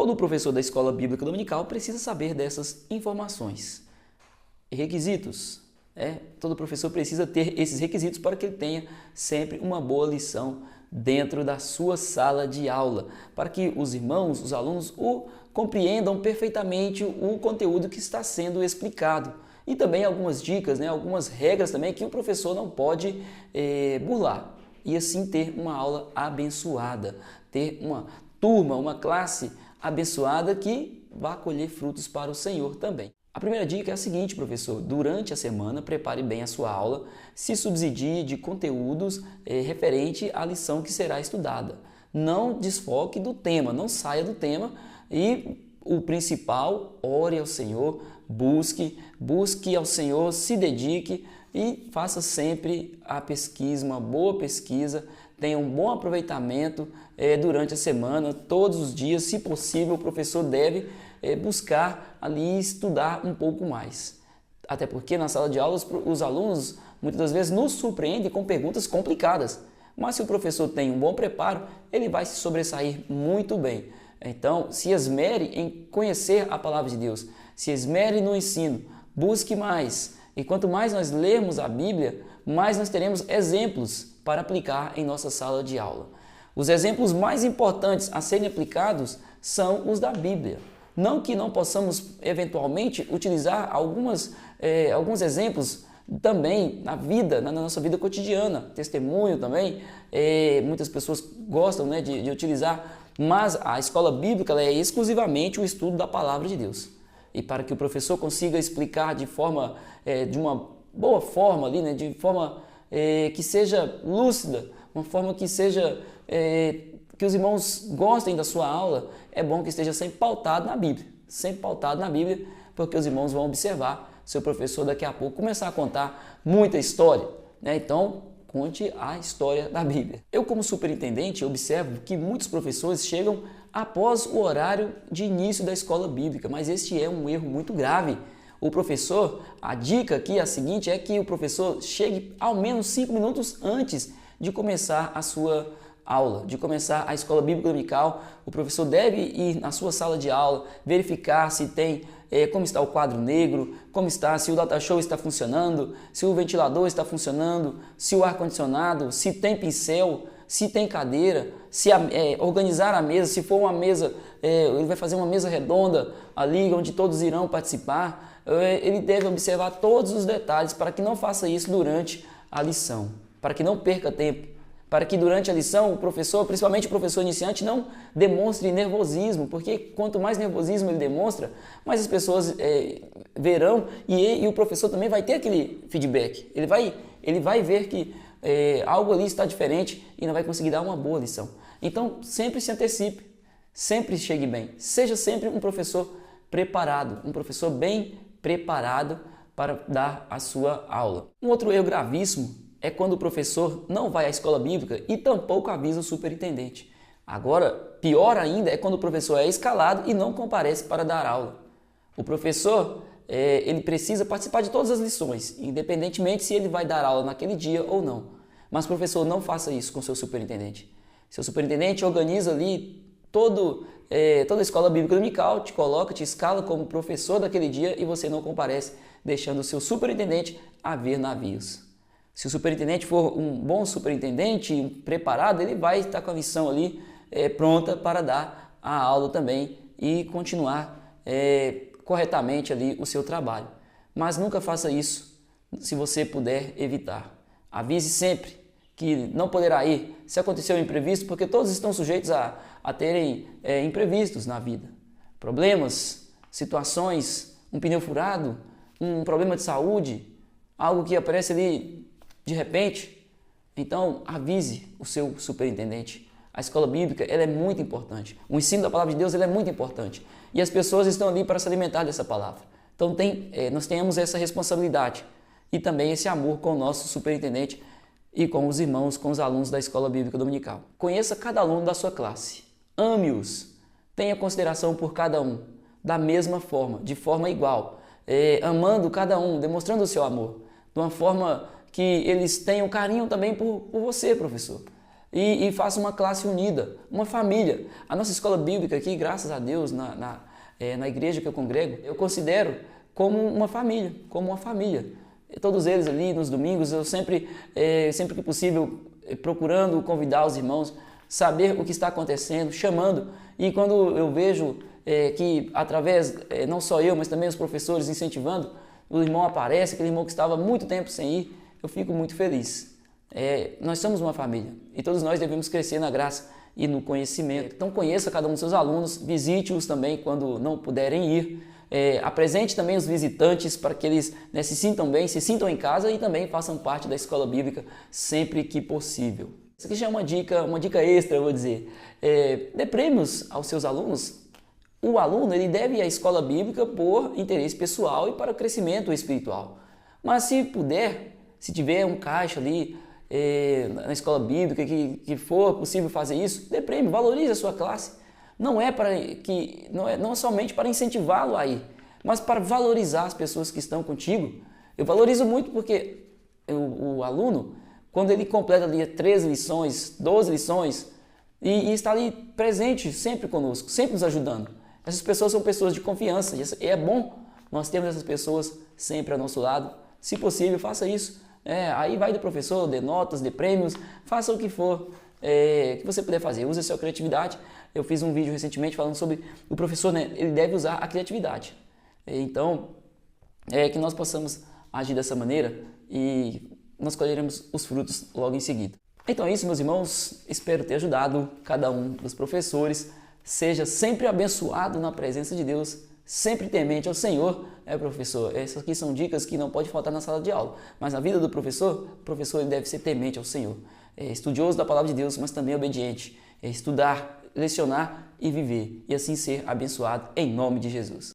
Todo professor da escola bíblica dominical precisa saber dessas informações. Requisitos. Todo professor precisa ter esses requisitos para que ele tenha sempre uma boa lição dentro da sua sala de aula, para que os irmãos, os alunos, compreendam perfeitamente o conteúdo que está sendo explicado. E também algumas dicas, algumas regras também que o professor não pode burlar. E assim ter uma aula abençoada, ter uma turma, uma classe abençoada que vá colher frutos para o Senhor também. A primeira dica é a seguinte, professor: durante a semana prepare bem a sua aula, se subsidie de conteúdos referente à lição que será estudada. Não desfoque do tema, não saia do tema e o principal, ore ao Senhor, busque ao Senhor, se dedique e faça sempre a pesquisa, uma boa pesquisa, tenha um bom aproveitamento durante a semana, todos os dias, se possível, o professor deve buscar ali estudar um pouco mais. Até porque na sala de aulas os alunos muitas das vezes nos surpreendem com perguntas complicadas, mas se o professor tem um bom preparo, ele vai se sobressair muito bem. Então, se esmere em conhecer a palavra de Deus, se esmere no ensino, busque mais. E quanto mais nós lermos a Bíblia, mais nós teremos exemplos para aplicar em nossa sala de aula. Os exemplos mais importantes a serem aplicados são os da Bíblia. Não que não possamos, eventualmente, utilizar alguns exemplos também na vida, na nossa vida cotidiana, testemunho também. Muitas pessoas gostam de utilizar, mas a escola bíblica ela é exclusivamente o estudo da palavra de Deus. E para que o professor consiga explicar de uma boa forma, ali, de forma que seja lúcida, uma forma que seja que os irmãos gostem da sua aula, é bom que esteja sempre pautado na Bíblia, porque os irmãos vão observar seu professor daqui a pouco começar a contar muita história, Então, conte a história da Bíblia. Eu, como superintendente, observo que muitos professores chegam após o horário de início da escola bíblica, mas este é um erro muito grave. O professor, a dica aqui, a seguinte, é que o professor chegue ao menos 5 minutos antes de começar a sua aula, de começar a escola bíblica dominical. O professor deve ir na sua sala de aula, verificar se tem como está o quadro negro, se o data show está funcionando, se o ventilador está funcionando, se o ar-condicionado, se tem pincel, se tem cadeira, organizar a mesa, se for uma mesa, ele vai fazer uma mesa redonda ali onde todos irão participar. Ele deve observar todos os detalhes para que não faça isso durante a lição, para que não perca tempo, para que durante a lição o professor, principalmente o professor iniciante, não demonstre nervosismo, porque quanto mais nervosismo ele demonstra, mais as pessoas verão e o professor também vai ter aquele feedback. Ele vai ver que algo ali está diferente e não vai conseguir dar uma boa lição. Então, sempre se antecipe, sempre chegue bem, seja sempre um professor preparado, um professor bem preparado para dar a sua aula. Um outro erro gravíssimo é quando o professor não vai à escola bíblica e tampouco avisa o superintendente. Agora, pior ainda é quando o professor é escalado e não comparece para dar aula. O professor ele precisa participar de todas as lições, independentemente se ele vai dar aula naquele dia ou não. Mas, professor, não faça isso com seu superintendente. Seu superintendente organiza ali toda a escola bíblica dominical, te coloca, te escala como professor daquele dia e você não comparece, deixando o seu superintendente a ver navios. Se o superintendente for um bom superintendente, preparado, ele vai estar com a lição ali pronta para dar a aula também e continuar corretamente ali o seu trabalho. Mas nunca faça isso se você puder evitar. Avise sempre que não poderá ir se acontecer um imprevisto, porque todos estão sujeitos a terem imprevistos na vida. Problemas, situações, um pneu furado, um problema de saúde, algo que aparece ali de repente. Então, avise o seu superintendente. A escola bíblica ela é muito importante. O ensino da palavra de Deus ele é muito importante. E as pessoas estão ali para se alimentar dessa palavra. Então, nós temos essa responsabilidade e também esse amor com o nosso superintendente e com os irmãos, com os alunos da escola bíblica dominical. Conheça cada aluno da sua classe. Ame-os. Tenha consideração por cada um, da mesma forma, de forma igual. Amando cada um, demonstrando o seu amor. De uma forma que eles tenham carinho também por você, professor. e faça uma classe unida, uma família. A nossa escola bíblica aqui, graças a Deus, na igreja que eu congrego, eu considero como uma família, Todos eles ali nos domingos, eu sempre que possível, procurando convidar os irmãos, saber o que está acontecendo, chamando. E quando eu vejo que através, não só eu, mas também os professores incentivando, o irmão aparece, aquele irmão que estava muito tempo sem ir, eu fico muito feliz. Nós somos uma família e todos nós devemos crescer na graça e no conhecimento. Então conheça cada um dos seus alunos, visite-os também quando não puderem ir. Apresente também os visitantes para que eles se sintam bem, se sintam em casa e também façam parte da escola bíblica sempre que possível. Isso aqui já é uma dica extra, eu vou dizer. Dê prêmios aos seus alunos. O aluno ele deve ir à escola bíblica por interesse pessoal e para o crescimento espiritual. Mas se puder, se tiver um caixa ali na escola bíblica que for possível fazer isso, dê prêmio, valorize a sua classe. Não é somente para incentivá-lo a ir, mas para valorizar as pessoas que estão contigo. Eu valorizo muito porque o aluno, quando ele completa ali 13 lições, 12 lições, e está ali presente sempre conosco, sempre nos ajudando. Essas pessoas são pessoas de confiança e é bom nós termos essas pessoas sempre ao nosso lado. Se possível, faça isso. Aí vai do professor, dê notas, dê prêmios, faça o que for que você puder fazer. Use a sua criatividade. Eu fiz um vídeo recentemente falando sobre o professor, ele deve usar a criatividade. Então, que nós possamos agir dessa maneira e nós colheremos os frutos logo em seguida. Então é isso, meus irmãos. Espero ter ajudado cada um dos professores. Seja sempre abençoado na presença de Deus, sempre temente ao Senhor. Professor, essas aqui são dicas que não pode faltar na sala de aula. Mas na vida do professor, o professor ele deve ser temente ao Senhor. Estudioso da palavra de Deus, mas também obediente. Estudar, lecionar e viver. E assim ser abençoado em nome de Jesus.